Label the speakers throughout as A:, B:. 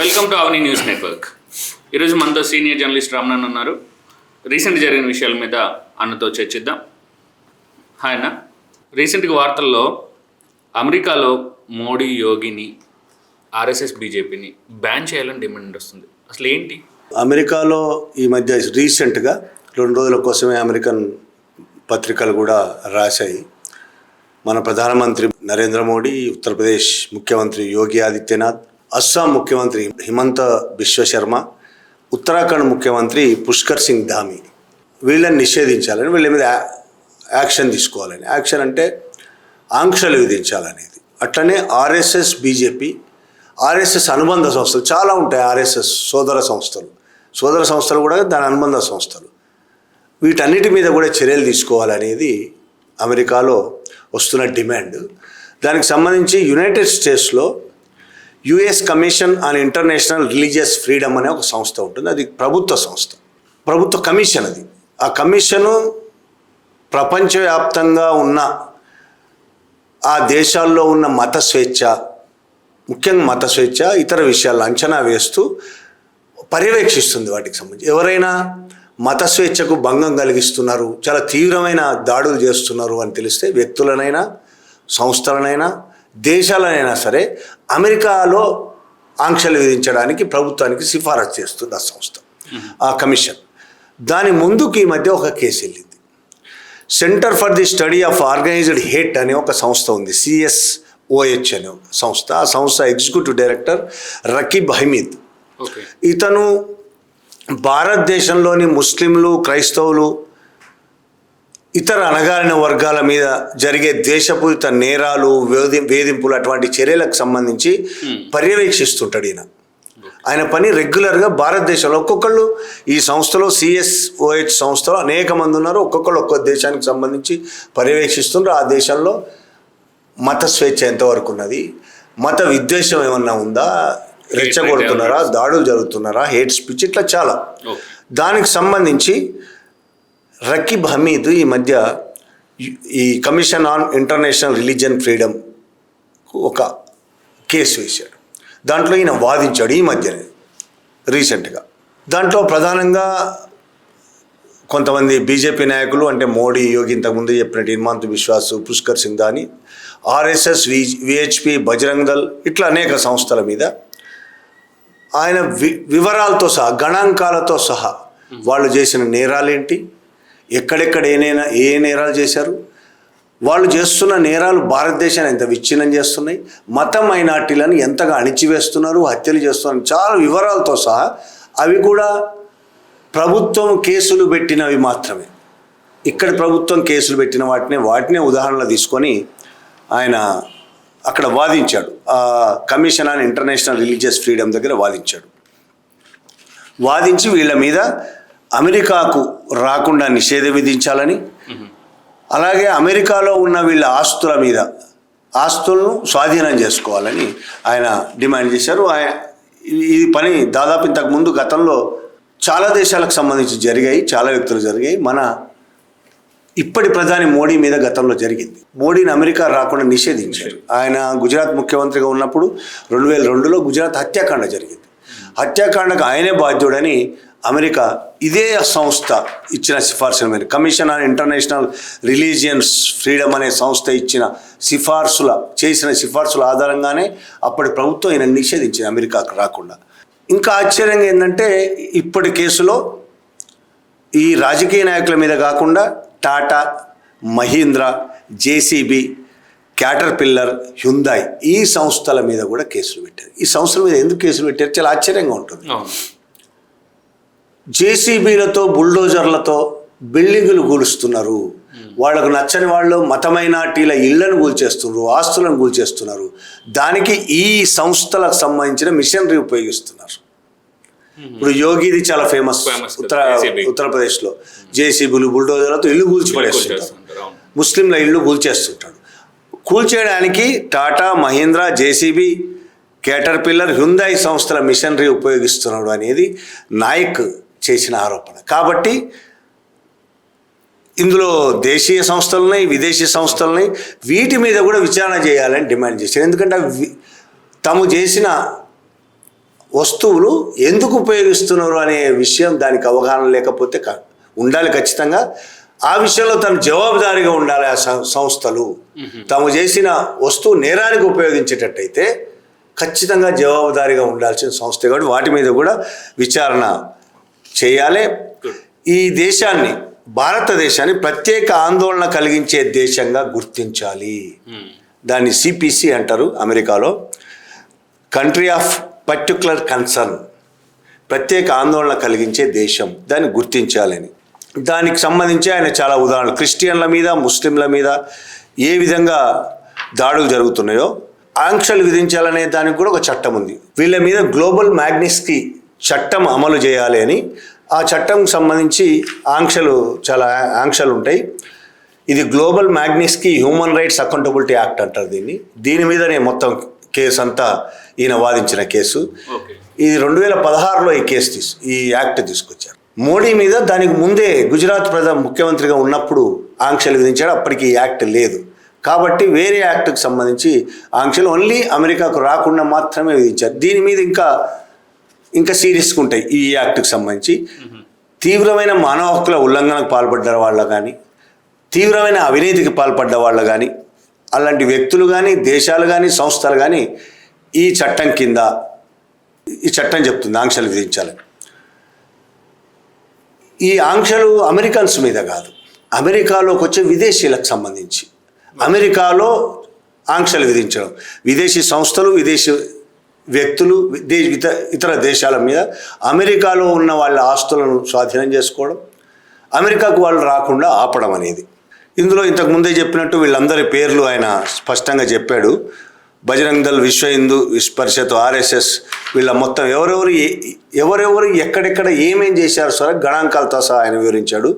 A: Welcome to Avani news network. ఈరోజు మనతో senior journalist Ramanan ఉన్నారు. రీసెంట్ జరిగిన విషయాల మీద అన్నతో చర్చిద్దాం. హాయ్ అన్న, రీసెంట్గా వార్తల్లో అమెరికాలో మోడీ, యోగిని, ఆర్ఎస్ఎస్, బీజేపీని బ్యాన్ చేయాలని డిమాండ్ వస్తుంది. అసలు ఏంటి?
B: అమెరికాలో ఈ మధ్య రీసెంట్గా 2 రోజుల కోసమే అమెరికన్ పత్రికలు కూడా రాశాయి. మన ప్రధానమంత్రి నరేంద్ర మోడీ, ఉత్తరప్రదేశ్ ముఖ్యమంత్రి యోగి ఆదిత్యనాథ్, అస్సాం ముఖ్యమంత్రి హిమంత బిశ్వ శర్మ, ఉత్తరాఖండ్ ముఖ్యమంత్రి పుష్కర్ సింగ్ ధామి వీళ్ళని నిషేధించాలని, వీళ్ళ మీద యాక్షన్ తీసుకోవాలని. యాక్షన్ అంటే ఆంక్షలు విధించాలనేది. అట్లనే ఆర్ఎస్ఎస్, బీజేపీ, ఆర్ఎస్ఎస్ అనుబంధ సంస్థలు చాలా ఉంటాయి. ఆర్ఎస్ఎస్ సోదర సంస్థలు కూడా దాని అనుబంధ సంస్థలు, వీటన్నిటి మీద కూడా చర్యలు తీసుకోవాలనేది అమెరికాలో వస్తున్న డిమాండ్. దానికి సంబంధించి యునైటెడ్ స్టేట్స్లో US commission on international religious freedom అనే ఒక సంస్థ ఉంటుంది. అది ప్రభుత్వ సంస్థ, ప్రభుత్వ కమిషన్. అది ఆ కమిషను ప్రపంచవ్యాప్తంగా ఉన్న ఆ దేశాల్లో ఉన్న మత స్వేచ్ఛ, ముఖ్యంగా మత స్వేచ్ఛ, ఇతర విషయాలను అంచనా వేస్తూ పర్యవేక్షిస్తుంది. వాటికి సంబంధించి ఎవరైనా మత స్వేచ్ఛకు భంగం కలిగిస్తున్నారు, చాలా తీవ్రమైన దాడులు చేస్తున్నారు అని తెలిస్తే వ్యక్తులనైనా, సంస్థలనైనా, దేశాలనైనా సరే అమెరికాలో ఆంక్షలు విధించడానికి ప్రభుత్వానికి సిఫారసు చేస్తుంది ఆ సంస్థ, ఆ కమిషన్. దాని ముందుకు ఈ మధ్య ఒక కేసు వెళ్ళింది. Centre for the study of organised hate అనే ఒక సంస్థ ఉంది, CSOH అనే ఒక సంస్థ. ఆ సంస్థ ఎగ్జిక్యూటివ్ డైరెక్టర్ రకీబ్ హమీద్. ఇతను భారతదేశంలోని ముస్లింలు, క్రైస్తవులు, ఇతర అణగారిన వర్గాల మీద జరిగే ద్వేషపూరిత నేరాలు, వేధింపులు, అటువంటి చర్యలకు సంబంధించి పర్యవేక్షిస్తుంటాడు ఈయన. ఆయన పని రెగ్యులర్గా భారతదేశంలో ఒక్కొక్కళ్ళు, ఈ సంస్థలో CSOH సంస్థలో అనేక మంది ఉన్నారు. ఒక్కొక్కళ్ళు ఒక్కొక్క దేశానికి సంబంధించి పర్యవేక్షిస్తున్నారు. ఆ దేశంలో మత స్వేచ్ఛ ఎంతవరకు ఉన్నది, మత విద్వేషం ఏమన్నా ఉందా, రెచ్చగొడుతున్నారా, దాడులు జరుగుతున్నారా, హేట్ స్పీచ్, ఇట్లా చాలా. దానికి సంబంధించి రకీబ్ హమీద్ ఈ మధ్య ఈ commission on international religion freedom ఒక కేసు వేశాడు. దాంట్లో ఈయన వాదించాడు ఈ మధ్యనే రీసెంట్గా. దాంట్లో ప్రధానంగా కొంతమంది బీజేపీ నాయకులు, అంటే మోడీ, యోగి, ఇంతకుముందు చెప్పినట్టు హిమంత బిశ్వాస్, పుష్కర్ సింగ్ ధామి, ఆర్ఎస్ఎస్, VHP, బజరంగ్ దళ్, ఇట్లా అనేక సంస్థల మీద ఆయన వివరాలతో సహా, గణాంకాలతో సహా వాళ్ళు చేసిన నేరాలేంటి, ఎక్కడెక్కడ ఏ నేరాలు చేశారు, వాళ్ళు చేస్తున్న నేరాలు భారతదేశాన్ని ఎంత విచ్ఛిన్నం చేస్తున్నాయి, మత మైనార్టీలను ఎంతగా అణిచివేస్తున్నారు, హత్యలు చేస్తున్నారు, చాలా వివరాలతో సహా. అవి కూడా ప్రభుత్వం కేసులు పెట్టినవి మాత్రమే. ఇక్కడ ప్రభుత్వం కేసులు పెట్టిన వాటినే ఉదాహరణలు తీసుకొని ఆయన అక్కడ వాదించాడు. Commission on international religious freedom దగ్గర వాదించి వీళ్ళ మీద అమెరికాకు రాకుండా నిషేధం విధించాలని, అలాగే అమెరికాలో ఉన్న వీళ్ళ ఆస్తులను స్వాధీనం చేసుకోవాలని ఆయన డిమాండ్ చేశారు. ఈ పని దాదాపు ఇంతకుముందు గతంలో చాలా దేశాలకు సంబంధించి జరిగాయి, చాలా వ్యక్తులు జరిగాయి. మన ఇప్పటి ప్రధాని మోడీ మీద గతంలో జరిగింది. మోడీని అమెరికా రాకుండా నిషేధించారు. ఆయన గుజరాత్ ముఖ్యమంత్రిగా ఉన్నప్పుడు 2002లో గుజరాత్ హత్యాకాండ జరిగింది. హత్యాకాండకు ఆయనే బాధ్యుడని అమెరికా ఇదే సంస్థ ఇచ్చిన సిఫార్సుల మీద, commission on international religions freedom అనే సంస్థ చేసిన సిఫార్సుల ఆధారంగానే అప్పటి ప్రభుత్వం ఈయన నిషేధించింది అమెరికాకు రాకుండా. ఇంకా ఆశ్చర్యంగా ఏంటంటే ఇప్పటి కేసులో ఈ రాజకీయ నాయకుల మీద కాకుండా Tata, Mahindra, JCB, Caterpillar, Hyundai, ఈ సంస్థల మీద కూడా కేసులు పెట్టారు. ఈ సంస్థల మీద ఎందుకు కేసులు పెట్టారు చాలా ఆశ్చర్యంగా ఉంటుంది. JCBలతో, బుల్డోజర్లతో బిల్డింగులు కూలుస్తున్నారు. వాళ్ళకు నచ్చని వాళ్ళు మత మైనార్టీల ఇళ్లను కూల్చేస్తున్నారు, ఆస్తులను కూల్చేస్తున్నారు. దానికి ఈ సంస్థలకు సంబంధించిన మిషనరీ ఉపయోగిస్తున్నారు. ఇప్పుడు యోగిది చాలా ఫేమస్, ఉత్తరప్రదేశ్లో JCBలు, బుల్డోజర్లతో ఇల్లు కూల్చిపడేస్తుంటారు, ముస్లింల ఇల్లు కూల్చేస్తుంటాడు. కూల్చేయడానికి Tata, Mahindra, JCB, Caterpillar, Hyundai సంస్థల మిషనరీ ఉపయోగిస్తున్నాడు అనేది నాయక్ చేసిన ఆరోపణ. కాబట్టి ఇందులో దేశీయ సంస్థలున్నాయి, విదేశీ సంస్థలున్నాయి, వీటి మీద కూడా విచారణ చేయాలని డిమాండ్ చేశారు. ఎందుకంటే తాము చేసిన వస్తువులు ఎందుకు ఉపయోగిస్తున్నారు అనే విషయం దానికి అవగాహన లేకపోతే ఉండాలి ఖచ్చితంగా. ఆ విషయంలో తను జవాబుదారీగా ఉండాలి. ఆ సంస్థలు తాము చేసిన వస్తువు నేరానికి ఉపయోగించేటట్టయితే ఖచ్చితంగా జవాబుదారీగా ఉండాల్సిన సంస్థ కాబట్టి వాటి మీద కూడా విచారణ చేయాలి. ఈ దేశాన్ని, భారతదేశాన్ని ప్రత్యేక ఆందోళన కలిగించే దేశంగా గుర్తించాలి. దాన్ని సిపిసి అంటారు అమెరికాలో, కంట్రీ ఆఫ్ పర్టిక్యులర్ కన్సర్న్, ప్రత్యేక ఆందోళన కలిగించే దేశం, దాన్ని గుర్తించాలని. దానికి సంబంధించి ఆయన చాలా ఉదాహరణలు, క్రిస్టియన్ల మీద, ముస్లింల మీద ఏ విధంగా దాడులు జరుగుతున్నాయో ఆంక్షలు విధించాలనే దానికి కూడా ఒక చట్టం ఉంది. వీళ్ళ మీద గ్లోబల్ మ్యాగ్నిస్కీ చట్టం అమలు చేయాలి అని, ఆ చట్టంకి సంబంధించి చాలా ఆంక్షలు ఉంటాయి. ఇది Global Magnitsky Human Rights Accountability Act అంటారు దీన్ని. దీని మీదనే మొత్తం కేసు అంతా ఈయన వాదించిన కేసు. ఇది 2016లో ఈ యాక్ట్ తీసుకొచ్చారు. మోడీ మీద దానికి ముందే గుజరాత్ ముఖ్యమంత్రిగా ఉన్నప్పుడు ఆంక్షలు విధించాడు. అప్పటికి ఈ యాక్ట్ లేదు కాబట్టి వేరే యాక్ట్కి సంబంధించి ఆంక్షలు ఓన్లీ అమెరికాకు రాకుండా మాత్రమే విధించారు. దీని మీద ఇంకా సీరియస్గా ఉంటాయి ఈ యాక్ట్కి సంబంధించి. తీవ్రమైన మానవ హక్కుల ఉల్లంఘనకు పాల్పడ్డ వాళ్ళు కానీ, తీవ్రమైన అవినీతికి పాల్పడ్డ వాళ్ళు కానీ, అలాంటి వ్యక్తులు కానీ, దేశాలు కానీ, సంస్థలు కానీ ఈ చట్టం కింద, ఈ చట్టం చెప్తుంది ఆంక్షలు విధించాలని. ఈ ఆంక్షలు అమెరికన్స్ మీద కాదు, అమెరికాలోకి వచ్చే విదేశీలకు సంబంధించి అమెరికాలో ఆంక్షలు విధించడం, విదేశీ సంస్థలు, విదేశీ వ్యక్తులు, ఇతర దేశాల మీద అమెరికాలో ఉన్న వాళ్ళ ఆస్తులను స్వాధీనం చేసుకోవడం, అమెరికాకు వాళ్ళు రాకుండా ఆపడం అనేది. ఇందులో ఇంతకు ముందే చెప్పినట్టు వీళ్ళందరి పేర్లు ఆయన స్పష్టంగా చెప్పాడు. బజరంగ్ దళ్, విశ్వ హిందూ పరిషత్, ఆర్ఎస్ఎస్, వీళ్ళ మొత్తం ఎవరెవరు ఎక్కడెక్కడ ఏమేం చేశారు సార్ గణాంకాలతో సహా ఆయన వివరించాడు.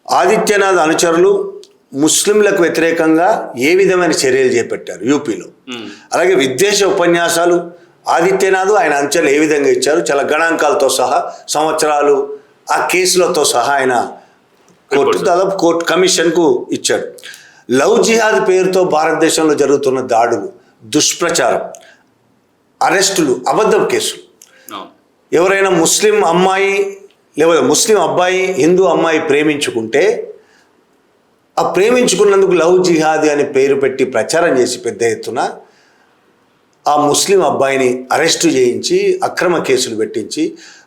B: ఆదిత్యనాథ్ అనుచరులు ముస్లింలకు వ్యతిరేకంగా ఏ విధమైన చర్యలు చేపట్టారు యూపీలో, అలాగే విద్వేష ఉపన్యాసాలు ఆదిత్యనాథ్ ఆయన అంచనాలు ఏ విధంగా ఇచ్చారు, చాలా గణాంకాలతో సహా, సంవత్సరాలు, ఆ కేసులతో సహా ఆయన కోర్టు కమిషన్కు ఇచ్చాడు. లవ్ జిహాద్ పేరుతో భారతదేశంలో జరుగుతున్న దాడులు, దుష్ప్రచారం, అరెస్టులు, అబద్ధం కేసులు. ఎవరైనా ముస్లిం అమ్మాయి లేదా ముస్లిం అబ్బాయి హిందూ అమ్మాయి ప్రేమించుకుంటే ఆ ప్రేమించుకున్నందుకు లవ్ జిహాద్ అని పేరు పెట్టి ప్రచారం చేసి పెద్ద ఎత్తున ఆ ముస్లిం అబ్బాయిని అరెస్టు చేయించి అక్రమ కేసులు పెట్టించి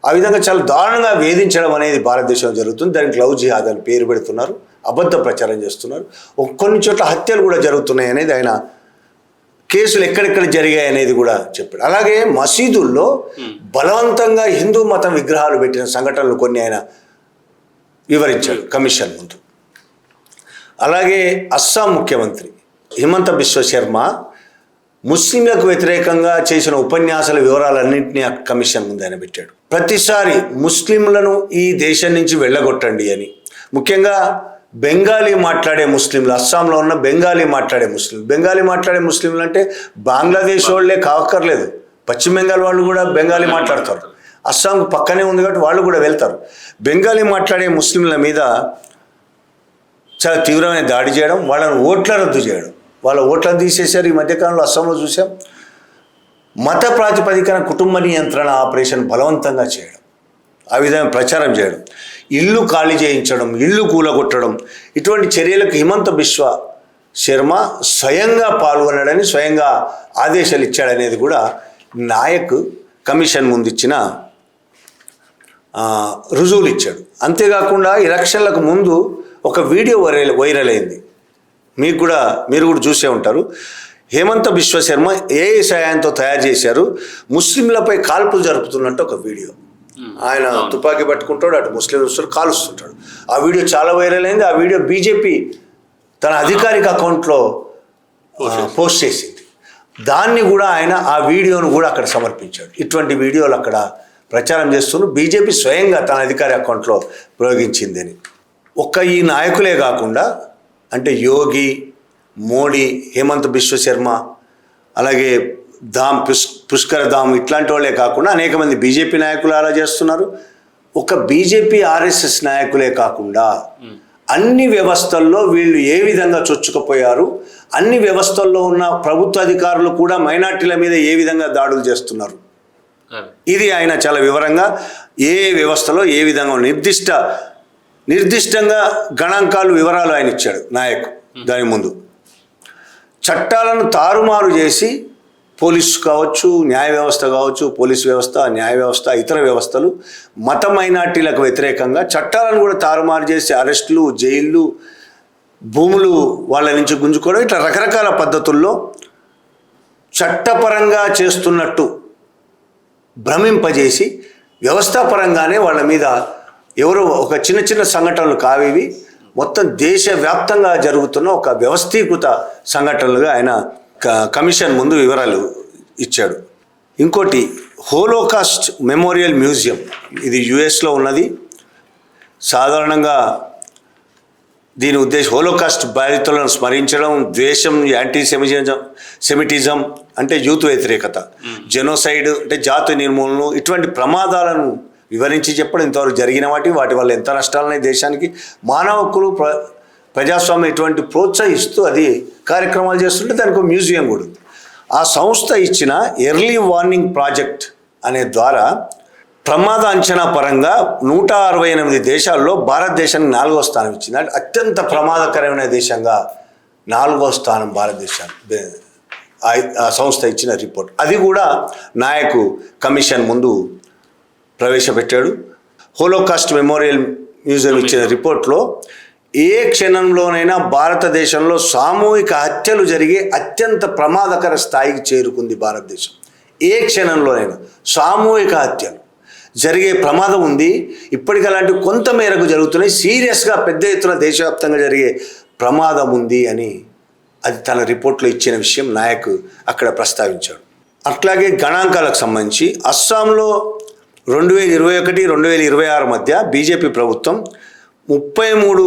B: ఆ విధంగా చాలా దారుణంగా వేధించడం అనేది భారతదేశంలో జరుగుతుంది. దానికి లవ్ జిహాద్ అని పేరు పెడుతున్నారు, అబద్ధ ప్రచారం చేస్తున్నారు. కొన్ని చోట్ల హత్యలు కూడా జరుగుతున్నాయి అనేది ఆయన కేసులు ఎక్కడెక్కడ జరిగాయి అనేది కూడా చెప్పాడు. అలాగే మసీదుల్లో బలవంతంగా హిందూ మతం విగ్రహాలు పెట్టిన సంఘటనలు కొన్ని ఆయన వివరించాడు కమిషన్ ముందు. అలాగే అస్సాం ముఖ్యమంత్రి హిమంత బిశ్వ శర్మ ముస్లింలకు వ్యతిరేకంగా చేసిన ఉపన్యాసాల వివరాలన్నింటినీ ఆ కమిషన్ ముందు ఆయన పెట్టాడు. ప్రతిసారి ముస్లింలను ఈ దేశం నుంచి వెళ్ళగొట్టండి అని, ముఖ్యంగా బెంగాలీ మాట్లాడే ముస్లింలు, అస్సాంలో ఉన్న బెంగాలీ మాట్లాడే ముస్లింలు అంటే బంగ్లాదేశ్ వాళ్ళే కావక్కర్లేదు, పశ్చిమ బెంగాల్ వాళ్ళు కూడా బెంగాలీ మాట్లాడతారు. అస్సాంకు పక్కనే ఉంది కాబట్టి వాళ్ళు కూడా వెళ్తారు. బెంగాలీ మాట్లాడే ముస్లింల మీద చాలా తీవ్రమైన దాడి చేయడం, వాళ్ళని ఓట్ల రద్దు చేయడం, వాళ్ళ ఓట్లను తీసేశారు. ఈ మధ్యకాలంలో అస్సాంలో చూసాం. మత ప్రాతిపదికన కుటుంబ నియంత్రణ ఆపరేషన్ బలవంతంగా చేయడం, ఆ విధంగా ప్రచారం చేయడం, ఇల్లు ఖాళీ చేయించడం, ఇల్లు కూలగొట్టడం, ఇటువంటి చర్యలకు హిమంత బిశ్వ శర్మ స్వయంగా పాల్గొన్నాడని స్వయంగా ఆదేశాలు ఇచ్చాడనేది కూడా నాయక్ కమిషన్ ముందు ఇచ్చిన రుజువులు ఇచ్చాడు. అంతేకాకుండా ఎలక్షన్లకు ముందు ఒక వీడియో వైరల్ అయింది, మీరు కూడా చూసే ఉంటారు. హేమంత బిశ్వ శర్మ ఏఐ సాయంతో తయారు చేశారు, ముస్లింలపై కాల్పులు జరుపుతున్నట్టు ఒక వీడియో. ఆయన తుపాకీ పట్టుకుంటాడు, అటు ముస్లిం కాలుస్తుంటాడు. ఆ వీడియో చాలా వైరల్ అయింది. ఆ వీడియో బీజేపీ తన అధికారిక అకౌంట్లో పోస్ట్ చేసింది. దాన్ని కూడా ఆయన ఆ వీడియోను కూడా అక్కడ సమర్పించాడు. ఇటువంటి వీడియోలు అక్కడ ప్రచారం చేస్తున్నారు, బీజేపీ స్వయంగా తన అధికారిక అకౌంట్లో ప్రయోగించిందని. ఒక్క ఈ నాయకులే కాకుండా అంటే యోగి, మోడీ, హేమంత్ బిశ్వ శర్మ, అలాగే పుష్కర్ ధామ్ ఇట్లాంటి వాళ్ళే కాకుండా అనేక మంది బీజేపీ నాయకులు అలా చేస్తున్నారు. ఒక బీజేపీ ఆర్ఎస్ఎస్ నాయకులే కాకుండా అన్ని వ్యవస్థల్లో వీళ్ళు ఏ విధంగా చొచ్చుకుపోయారు, అన్ని వ్యవస్థల్లో ఉన్న ప్రభుత్వ అధికారులు కూడా మైనార్టీల మీద ఏ విధంగా దాడులు చేస్తున్నారు ఇది ఆయన చాలా వివరంగా ఏ వ్యవస్థలో ఏ విధంగా నిర్దిష్టంగా గణాంకాలు వివరాలు ఆయన ఇచ్చాడు నాయక్. దాని ముందు చట్టాలను తారుమారు చేసి పోలీసు కావచ్చు, న్యాయ వ్యవస్థ కావచ్చు, పోలీసు వ్యవస్థ, న్యాయ వ్యవస్థ, ఇతర వ్యవస్థలు మత మైనార్టీలకు వ్యతిరేకంగా చట్టాలను కూడా తారుమారు చేసి అరెస్టులు, జైళ్ళు, భూములు వాళ్ళ నుంచి గుంజుకోవడం, ఇట్లా రకరకాల పద్ధతుల్లో చట్టపరంగా చేస్తున్నట్టు భ్రమింపజేసి వ్యవస్థాపరంగానే వాళ్ళ మీద ఎవరో ఒక చిన్న చిన్న సంఘటనలు కావేవి మొత్తం దేశవ్యాప్తంగా జరుగుతున్న ఒక వ్యవస్థీకృత సంఘటనలుగా ఆయన కమిషన్ ముందు వివరాలు ఇచ్చాడు. ఇంకోటి హోలోకాస్ట్ మెమోరియల్ మ్యూజియం, ఇది యుఎస్లో ఉన్నది. సాధారణంగా దీని ఉద్దేశం హోలోకాస్ట్ బాధితులను స్మరించడం, ద్వేషం, సెమిటిజం అంటే యూత్ వ్యతిరేకత, జెనోసైడ్ అంటే జాతి నిర్మూలన, ఇటువంటి ప్రమాదాలను వివరించి చెప్పడం, ఇంతవరకు జరిగిన వాటి వల్ల ఎంత నష్టాలున్నాయి దేశానికి, మానవ హక్కులు, ప్రజాస్వామ్యం ఇటువంటి ప్రోత్సహిస్తూ అది కార్యక్రమాలు చేస్తుంటే దానికి ఒక మ్యూజియం కూడా ఉంది. ఆ సంస్థ ఇచ్చిన ఎర్లీ వార్నింగ్ ప్రాజెక్ట్ అనే ద్వారా ప్రమాద అంచనా పరంగా 168 దేశాల్లో భారతదేశానికి 4వ స్థానం ఇచ్చింది. అంటే అత్యంత ప్రమాదకరమైన దేశంగా 4వ స్థానం భారతదేశానికి ఆ సంస్థ ఇచ్చిన రిపోర్ట్. అది కూడా నాయకు కమిషన్ ముందు ప్రవేశపెట్టాడు. హోలోకాస్ట్ మెమోరియల్ మ్యూజియం ఇచ్చిన రిపోర్ట్లో ఏ క్షణంలోనైనా భారతదేశంలో సామూహిక హత్యలు జరిగే అత్యంత ప్రమాదకర స్థాయికి చేరుకుంది భారతదేశం. ఏ క్షణంలోనైనా సామూహిక హత్యలు జరిగే ప్రమాదం ఉంది. ఇప్పటికీ అలాంటి కొంత మేరకు జరుగుతున్నాయి. సీరియస్గా పెద్ద ఎత్తున దేశవ్యాప్తంగా జరిగే ప్రమాదం ఉంది అని అది తన రిపోర్ట్లో ఇచ్చిన విషయం నాయక్ అక్కడ ప్రస్తావించాడు. అట్లాగే గణాంకాలకు సంబంధించి అస్సాంలో 2021-2026 మధ్య బీజేపీ ప్రభుత్వం 33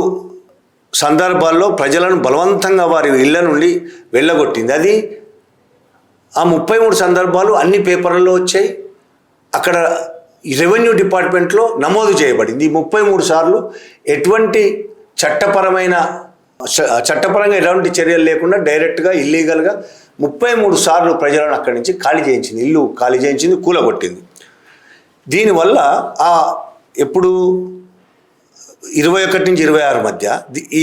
B: సందర్భాల్లో ప్రజలను బలవంతంగా వారి ఇళ్ల నుండి వెళ్ళగొట్టింది. అది ఆ 33 సందర్భాలు అన్ని పేపర్లలో వచ్చాయి. అక్కడ రెవెన్యూ డిపార్ట్మెంట్లో నమోదు చేయబడింది. 33 సార్లు ఎటువంటి చట్టపరంగా ఎలాంటి చర్యలు లేకుండా డైరెక్ట్గా ఇల్లీగల్గా 33 సార్లు ప్రజలను అక్కడి నుంచి ఖాళీ చేయించింది, ఇల్లు ఖాళీ చేయించింది, కూలగొట్టింది. దీనివల్ల ఎప్పుడు 21-26 మధ్య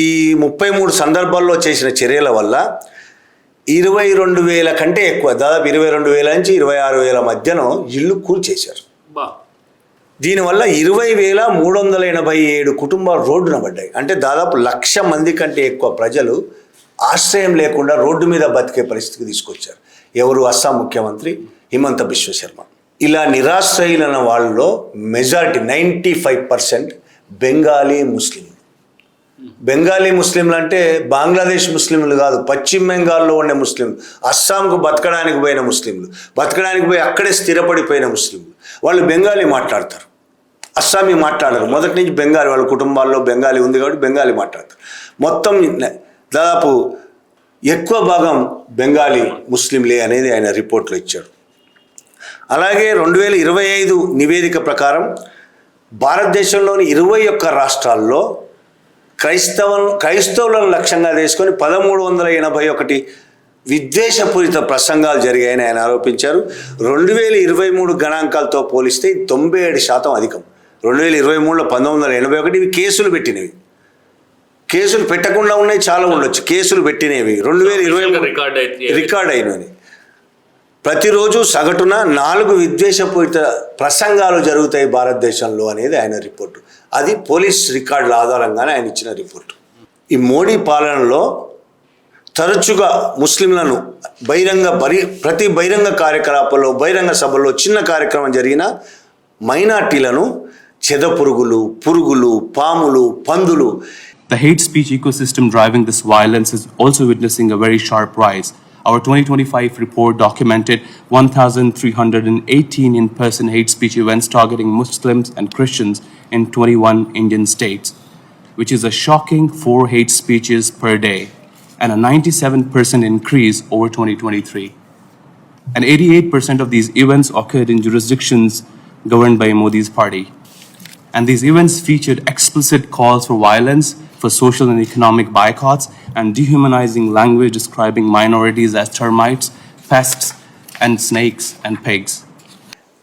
B: ఈ 33 సందర్భాల్లో చేసిన చర్యల వల్ల 22,000 కంటే ఎక్కువ, దాదాపు 22,000 నుంచి 26,000 మధ్యన ఇల్లు కూల్చేశారు. దీనివల్ల 20,387 కుటుంబాలు రోడ్డున పడ్డాయి. అంటే దాదాపు 1,00,000 మంది కంటే ఎక్కువ ప్రజలు ఆశ్రయం లేకుండా రోడ్డు మీద బతికే పరిస్థితికి తీసుకొచ్చారు. ఎవరు? అస్సాం ముఖ్యమంత్రి హిమంత బిశ్వ శర్మ. ఇలా నిరాశ్రయులైన వాళ్ళలో మెజారిటీ 95% బెంగాలీ ముస్లింలు. బెంగాలీ ముస్లింలు అంటే బంగ్లాదేశ్ ముస్లింలు కాదు, పశ్చిమ బెంగాల్లో ఉండే ముస్లింలు, అస్సాంకు బతకడానికి పోయిన ముస్లింలు, బతకడానికి పోయి అక్కడే స్థిరపడిపోయిన ముస్లింలు. వాళ్ళు బెంగాలీ మాట్లాడతారు, అస్సామీ మాట్లాడరు. మొదటి నుంచి బెంగాలీ, వాళ్ళ కుటుంబాల్లో బెంగాలీ ఉంది కాబట్టి బెంగాలీ మాట్లాడతారు. మొత్తం దాదాపు ఎక్కువ భాగం బెంగాలీ ముస్లింలే అనేది ఆయన రిపోర్ట్లో ఇచ్చాడు. అలాగే 2025 నివేదిక ప్రకారం భారతదేశంలోని 21 రాష్ట్రాల్లో క్రైస్తవులను లక్ష్యంగా చేసుకొని 1381 విద్వేషపూరిత ప్రసంగాలు జరిగాయని ఆయన ఆరోపించారు. 2023 గణాంకాలతో పోలిస్తే 97% అధికం. 2023లో 1981 ఇవి కేసులు పెట్టినవి. కేసులు పెట్టకుండా ఉన్నాయి, చాలా ఉండొచ్చు. కేసులు పెట్టినవి 2023 రికార్డ్ అయినవి. ప్రతిరోజు సగటున 4 విద్వేషపూరిత ప్రసంగాలు జరుగుతాయి భారతదేశంలో అనేది ఆయన రిపోర్టు. అది పోలీస్ రికార్డుల ఆధారంగానే ఆయన ఇచ్చిన రిపోర్టు. ఈ మోడీ పాలనలో తరచుగా ముస్లింలను ప్రతి బహిరంగ కార్యకలాపాల్లో, బహిరంగ సభల్లో, చిన్న కార్యక్రమం జరిగిన మైనార్టీలను చెదపురుగులు, పురుగులు, పాములు, పందులు.
C: The hate speech ecosystem driving this violence is also witnessing a very sharp rise. Our 2025 report documented 1,318 in-person hate speech events targeting Muslims and Christians in 21 Indian states, which is a shocking 4 hate speeches per day and a 97% increase over 2023. And 88% of these events occurred in jurisdictions governed by Modi's party. And these events featured explicit calls for violence, for social and economic boycotts, and dehumanizing language describing minorities as termites, pests, and snakes and pigs.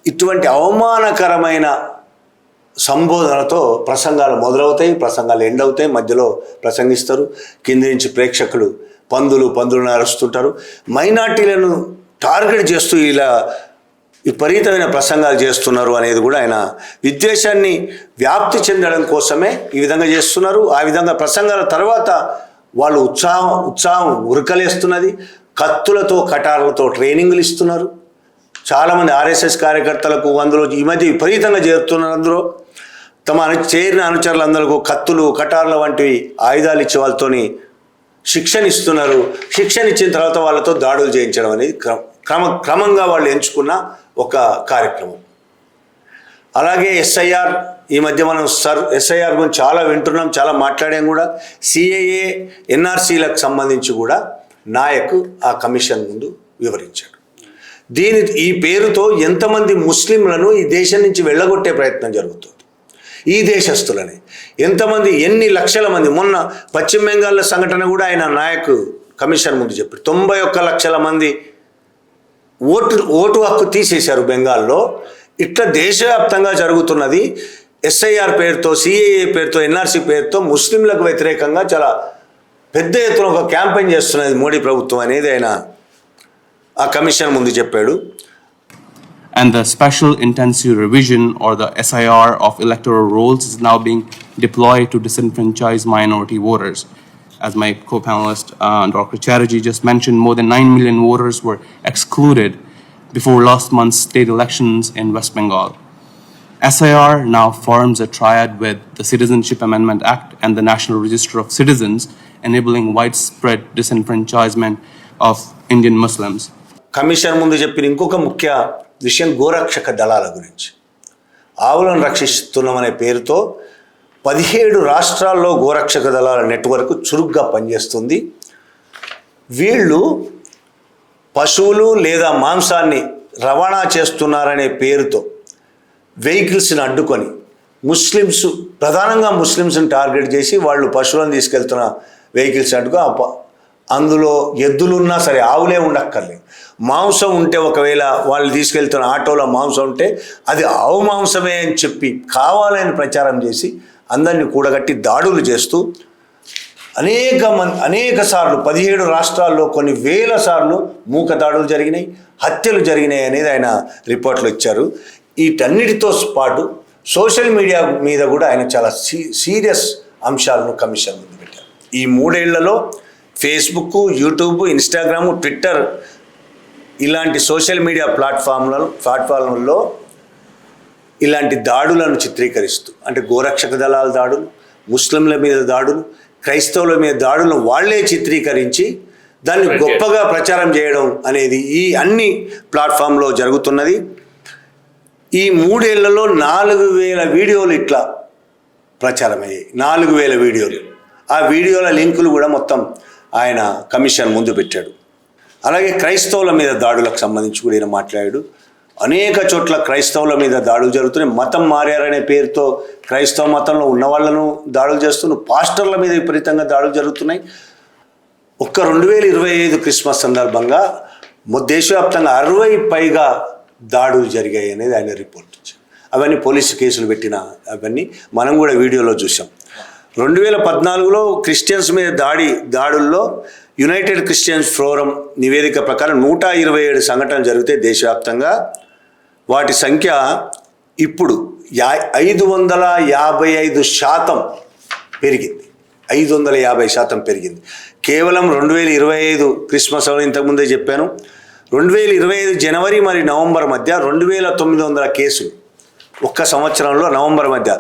B: ఇటువంటి అవమానకరమైన సంబోధనతో ప్రసంగాలు మొదలవుతాయి, ప్రసంగాలు end అవుతాయి, మధ్యలో ప్రసంగిస్తారు, కింది నుంచి ప్రేక్షకులు పందులను అరుస్తుంటారు. మైనార్టీలను టార్గెట్ చేస్తూ ఇలా విపరీతమైన ప్రసంగాలు చేస్తున్నారు అనేది కూడా ఆయన విద్వేషాన్ని వ్యాప్తి చెందడం కోసమే ఈ విధంగా చేస్తున్నారు. ఆ విధంగా ప్రసంగాల తర్వాత వాళ్ళు ఉత్సాహం ఉరకలేస్తున్నది. కత్తులతో కటార్లతో ట్రైనింగ్లు ఇస్తున్నారు. చాలామంది ఆర్ఎస్ఎస్ కార్యకర్తలకు అందులో ఈ మధ్య విపరీతంగా చేరుతున్నారు. అందులో చేరిన అనుచరులందరికీ కత్తులు కటార్ల వంటివి ఆయుధాలు ఇచ్చి వాళ్ళతోని శిక్షణ ఇస్తున్నారు. శిక్షణ ఇచ్చిన తర్వాత వాళ్ళతో దాడులు చేయించడం అనేది క్రమంగా వాళ్ళు ఎంచుకున్న ఒక కార్యక్రమం. అలాగే ఎస్ఐఆర్, ఈ మధ్య మనం ఎస్ఐఆర్ గురించి చాలా వింటున్నాం, చాలా మాట్లాడాం కూడా. సిఏఏ ఎన్ఆర్సీలకు సంబంధించి కూడా నాయక్ ఆ కమిషన్ ముందు వివరించాడు. ఈ పేరుతో ఎంతమంది ముస్లింలను ఈ దేశం నుంచి వెళ్ళగొట్టే ప్రయత్నం జరుగుతుంది. ఈ దేశస్తులని ఎంతమంది, ఎన్ని లక్షల మంది. మొన్న పశ్చిమ బెంగాల్ సంఘటన కూడా ఆయన నాయక్ కమిషన్ ముందు చెప్పారు. 91 లక్షల మంది ఓటు హక్కు తీసేశారు బెంగాల్లో. ఇట్లా దేశవ్యాప్తంగా జరుగుతున్నది. ఎస్ఐఆర్ పేరుతో, సిఏఏ పేరుతో, ఎన్ఆర్సీ పేరుతో ముస్లింలకు వ్యతిరేకంగా చాలా పెద్ద ఎత్తున ఒక క్యాంపెయిన్ చేస్తున్నది మోడీ ప్రభుత్వం అనేది ఆయన ఆ కమిషన్ ముందు చెప్పాడు.
C: And the Special Intensive Revision, or the SIR, of electoral rolls is now being deployed to disenfranchise minority voters. As my co-panelist Dr. Chatterjee just mentioned, more than 9 million voters were excluded before last month's state elections in West Bengal. SIR now forms a triad with the Citizenship Amendment Act and the National Register of Citizens, enabling widespread disenfranchisement of Indian Muslims.
B: Commission ముందు చెప్పిన ఇంకొక ముఖ్య విషయం గోరక్షక దళాల గురించి. ఆవులను రక్షిస్తున్నామనే పేరుతో 17 రాష్ట్రాల్లో గోరక్షక దళాల నెట్వర్క్ చురుగ్గా పనిచేస్తుంది. వీళ్ళు పశువులు లేదా మాంసాన్ని రవాణా చేస్తున్నారనే పేరుతో వెహికల్స్ని అడ్డుకొని ప్రధానంగా ముస్లిమ్స్ని టార్గెట్ చేసి వాళ్ళు పశువులను తీసుకెళ్తున్న వెహికల్స్ అడ్డుకో అందులో ఎద్దులున్నా సరే, ఆవులే ఉండక్కర్లేదు, మాంసం ఉంటే ఒకవేళ వాళ్ళు తీసుకెళ్తున్న ఆటోలో మాంసం ఉంటే అది ఆవు మాంసమే అని చెప్పి కావాలని ప్రచారం చేసి అందరినీ కూడగట్టి దాడులు చేస్తూ అనేక సార్లు 17 రాష్ట్రాల్లో కొన్ని వేల సార్లు మూక దాడులు జరిగినాయి, హత్యలు జరిగినాయి అనేది ఆయన రిపోర్ట్లు ఇచ్చారు. వీటన్నిటితో పాటు సోషల్ మీడియా మీద కూడా ఆయన చాలా సీరియస్ అంశాలను కమిషన్ ముందు పెట్టారు. ఈ 3 ఏళ్లలో ఫేస్బుక్, యూట్యూబ్, ఇన్స్టాగ్రాము, ట్విట్టర్ ఇలాంటి సోషల్ మీడియా ప్లాట్ఫామ్లలో ఇలాంటి దాడులను చిత్రీకరిస్తూ, అంటే గోరక్షక దళాల దాడులు, ముస్లింల మీద దాడులు, క్రైస్తవుల మీద దాడులను వాళ్లే చిత్రీకరించి దాన్ని గొప్పగా ప్రచారం చేయడం అనేది ఈ అన్ని ప్లాట్ఫామ్లో జరుగుతున్నది. ఈ 3 ఏళ్లలో 4,000 వీడియోలు ఇట్లా ప్రచారమయ్యాయి. 4,000 వీడియోలు. ఆ వీడియోల లింకులు కూడా మొత్తం ఆయన కమిషన్ ముందు పెట్టాడు. అలాగే క్రైస్తవుల మీద దాడులకు సంబంధించి కూడా ఈయన మాట్లాడాడు. అనేక చోట్ల క్రైస్తవుల మీద దాడులు జరుగుతున్నాయి. మతం మారారనే పేరుతో క్రైస్తవ మతంలో ఉన్న వాళ్ళను దాడులు చేస్తున్నారు. పాస్టర్ల మీద విపరీతంగా దాడులు జరుగుతున్నాయి. ఒక్క 2025 క్రిస్మస్ సందర్భంగా దేశవ్యాప్తంగా 60 పైగా దాడులు జరిగాయి అనేది ఆయన రిపోర్ట్ ఇచ్చారు. అవన్నీ పోలీసు కేసులు పెట్టిన అవన్నీ మనం కూడా వీడియోలో చూసాం. 2014లో క్రిస్టియన్స్ మీద దాడుల్లో యునైటెడ్ క్రిస్టియన్స్ ఫోరం నివేదిక ప్రకారం 127 సంఘటనలు జరిగితే దేశవ్యాప్తంగా వాటి సంఖ్య ఇప్పుడు 555% పెరిగింది. 550% పెరిగింది. కేవలం 2025 క్రిస్మస్ అని ఇంతకుముందే చెప్పాను. 2025 జనవరి మరియు నవంబర్ మధ్య 2,900 కేసులు. ఒక్క సంవత్సరంలో నవంబర్ మధ్య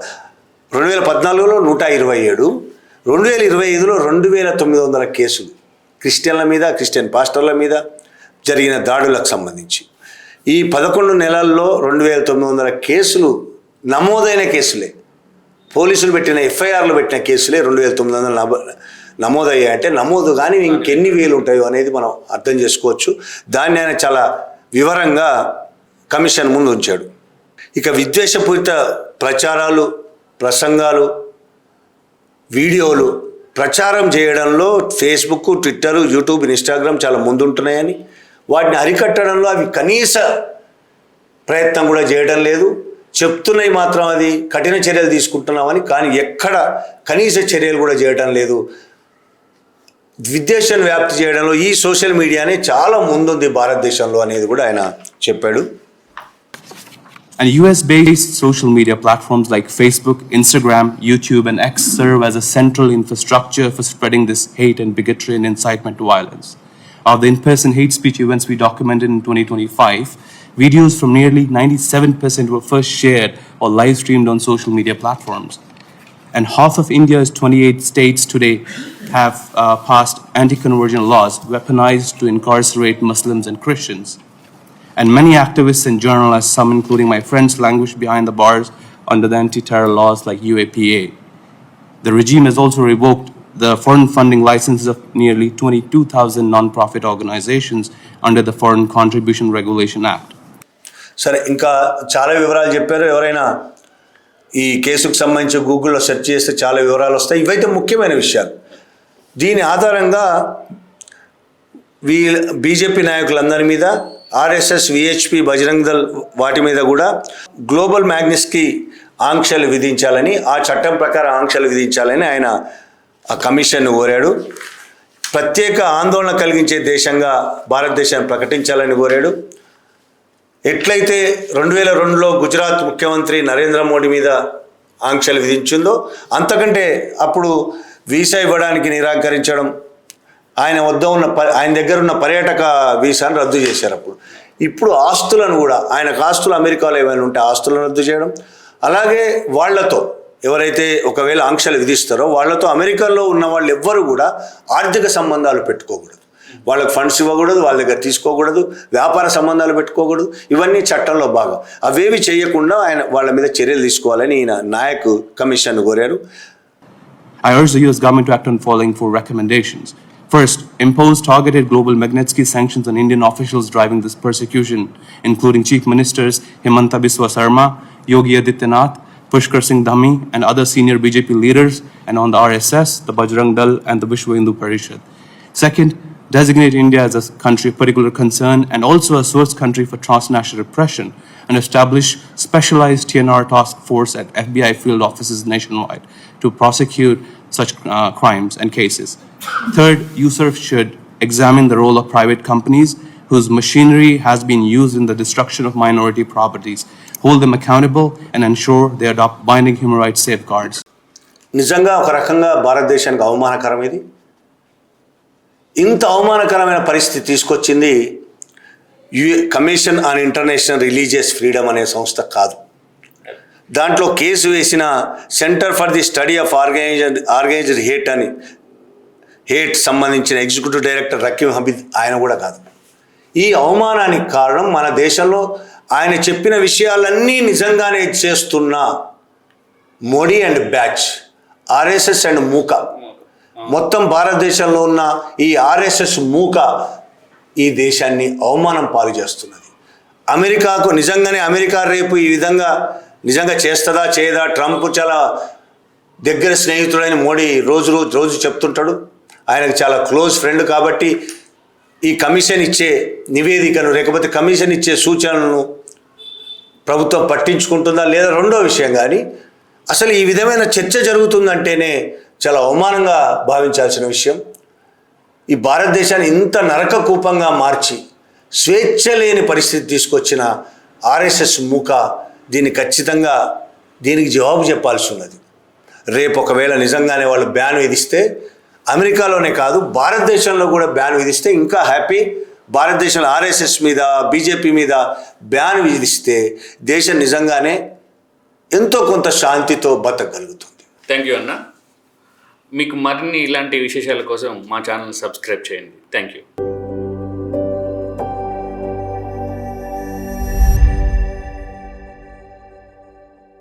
B: 2014లో 127, 2025లో 2,900 కేసులు క్రిస్టియన్ల మీద, క్రిస్టియన్ పాస్టర్ల మీద జరిగిన దాడులకు సంబంధించి. ఈ 11 నెలల్లో 2,900 కేసులు నమోదైన కేసులే. పోలీసులు పెట్టిన ఎఫ్ఐఆర్లు పెట్టిన కేసులే 2,900 నమోదయ్యాయంటే నమోదు కానీ ఇంకెన్ని వేలు ఉంటాయో అనేది మనం అర్థం చేసుకోవచ్చు. దాన్ని ఆయన చాలా వివరంగా కమిషన్ ముందు ఉంచాడు. ఇక విద్వేషపూరిత ప్రచారాలు, ప్రసంగాలు, వీడియోలు ప్రచారం చేయడంలో ఫేస్బుక్, ట్విట్టర్, యూట్యూబ్, ఇన్స్టాగ్రామ్ చాలా ముందుంటున్నాయని, వాటిని అరికట్టడంలో అవి కనీస ప్రయత్నం కూడా చేయడం లేదు. చెప్తున్నాయి మాత్రం అది కఠిన చర్యలు తీసుకుంటున్నామని, కానీ ఎక్కడ కనీస చర్యలు కూడా చేయడం లేదు. విద్వేషాన్ని వ్యాప్తి చేయడంలో ఈ సోషల్ మీడియానే చాలా ముందుంది భారతదేశంలో అనేది కూడా ఆయన చెప్పాడు.
C: And US-based social media platforms like Facebook, Instagram, YouTube, and X serve as a central infrastructure for spreading this hate and bigotry and incitement to violence. Of the in-person hate speech events we documented in 2025, videos from nearly 97% were first shared or live-streamed on social media platforms. And half of India's 28 states today have passed anti-conversion laws weaponized to incarcerate Muslims and Christians. And many activists and journalists, some including my friends, languish behind the bars under the anti-terror laws like UAPA. The regime has also revoked the foreign funding licenses of nearly 22,000 non-profit organizations under the Foreign Contribution Regulation Act.
B: సరే, ఇంకా చాలా వివరాలు చెప్పారు. ఎవరైనా ఈ కేసుకు సంబంధించి గూగుల్లో సెర్చ్ చేస్తే చాలా వివరాలు వస్తాయి. ఇవైతే ముఖ్యమైన విషయాలు. దీని ఆధారంగా బీజేపీ నాయకులందరి మీద, ఆర్ఎస్ఎస్, విహెచ్పి, బజరంగ్ దళ్ వాటి మీద కూడా గ్లోబల్ మ్యాగ్నెట్స్కి ఆంక్షలు విధించాలని, ఆ చట్టం ప్రకారం ఆంక్షలు విధించాలని ఆయన ఆ కమిషన్ను కోరాడు. ప్రత్యేక ఆందోళన కలిగించే దేశంగా భారతదేశాన్ని ప్రకటించాలని కోరాడు. ఎట్లయితే 2002లో గుజరాత్ ముఖ్యమంత్రి నరేంద్ర మోడీ మీద ఆంక్షలు విధించిందో, అంతకంటే అప్పుడు వీసా ఇవ్వడానికి నిరాకరించడం, ఆయన దగ్గర ఉన్న పర్యాటక వీసాను రద్దు చేశారు. ఇప్పుడు ఆస్తులను కూడా, ఆయనకు ఆస్తులు అమెరికాలో ఏమైనా ఉంటే ఆస్తులను రద్దు చేయడం, అలాగే వాళ్లతో ఎవరైతే ఒకవేళ ఆంక్షలు విధిస్తారో వాళ్ళతో అమెరికాలో ఉన్న వాళ్ళు ఎవ్వరు కూడా ఆర్థిక సంబంధాలు పెట్టుకోకూడదు, వాళ్ళకి ఫండ్స్ ఇవ్వకూడదు, వాళ్ళ దగ్గర తీసుకోకూడదు, వ్యాపార సంబంధాలు పెట్టుకోకూడదు. ఇవన్నీ చట్టంలో భాగం. అవేవి చేయకుండా ఆయన వాళ్ళ మీద చర్యలు తీసుకోవాలని ఈయన నాయక్ కమిషన్ కోరారు.
C: I urge the US government to act on following 4 recommendations. First, impose targeted global Magnitsky sanctions on Indian officials driving this persecution, including Chief Ministers Himanta Biswa Sarma, Yogi Adityanath, Pushkar Singh Dhami, and other senior BJP leaders, and on the RSS, the Bajrang Dal, and the Vishwa Hindu Parishad. Second, designate India as a country of particular concern and also a source country for transnational repression, and establish specialized TNR task force at FBI field offices nationwide to prosecute such crimes and cases. Third, USARF should examine the role of private companies whose machinery has been used in the destruction of minority properties, hold them accountable, and ensure they adopt binding human rights safeguards.
B: నిజంగా ఒక రకంగా భారతదేశానికి అవమానకరం ఇది. ఇంత అవమానకరమైన పరిస్థితి తీసుకొచ్చింది commission on international religious freedom అనే సంస్థ కాదు. దాంట్లో కేసు వేసిన centre for the study of organised hate సంబంధించిన ఎగ్జిక్యూటివ్ డైరెక్టర్ రకీం హమీద్ ఆయన కూడా కాదు. ఈ అవమానానికి కారణం మన దేశంలో ఆయన చెప్పిన విషయాలన్నీ నిజంగానే చేస్తున్న Modi and batch, RSS and మూక, మొత్తం భారతదేశంలో ఉన్న ఈ ఆర్ఎస్ఎస్ మూక ఈ దేశాన్ని అవమానం పాలు చేస్తున్నది. అమెరికాకు నిజంగానే అమెరికా రేపు ఈ విధంగా నిజంగా చేస్తుందా చేయదా? ట్రంప్ చాలా దగ్గర స్నేహితుడైన మోడీ రోజు చెప్తుంటాడు. ఆయనకు చాలా క్లోజ్ ఫ్రెండ్ కాబట్టి ఈ కమిషన్ ఇచ్చే నివేదికను లేకపోతే కమిషన్ ఇచ్చే సూచనలను ప్రభుత్వం పట్టించుకుంటుందా లేదా రెండో విషయం. కానీ అసలు ఈ విధమైన చర్చ జరుగుతుందంటేనే చాలా అవమానంగా భావించాల్సిన విషయం. ఈ భారతదేశాన్ని ఇంత నరక కూపంగా మార్చి స్వేచ్ఛ లేని పరిస్థితి తీసుకొచ్చిన ఆర్ఎస్ఎస్ మూక ఖచ్చితంగా దీనికి జవాబు చెప్పాల్సి ఉన్నది. రేపు ఒకవేళ నిజంగానే వాళ్ళు బ్యాన్ విధిస్తే అమెరికాలోనే కాదు భారతదేశంలో కూడా బ్యాన్ విధిస్తే ఇంకా హ్యాపీ. భారతదేశంలో ఆర్ఎస్ఎస్ మీద బీజేపీ మీద బ్యాన్ విధిస్తే దేశం నిజంగానే ఎంతో కొంత శాంతితో బతకగలుగుతుంది.
A: థ్యాంక్ యూ అన్న. మీకు మరిన్ని ఇలాంటి విశేషాల కోసం మా ఛానల్ సబ్స్క్రైబ్ చేయండి. Thank you.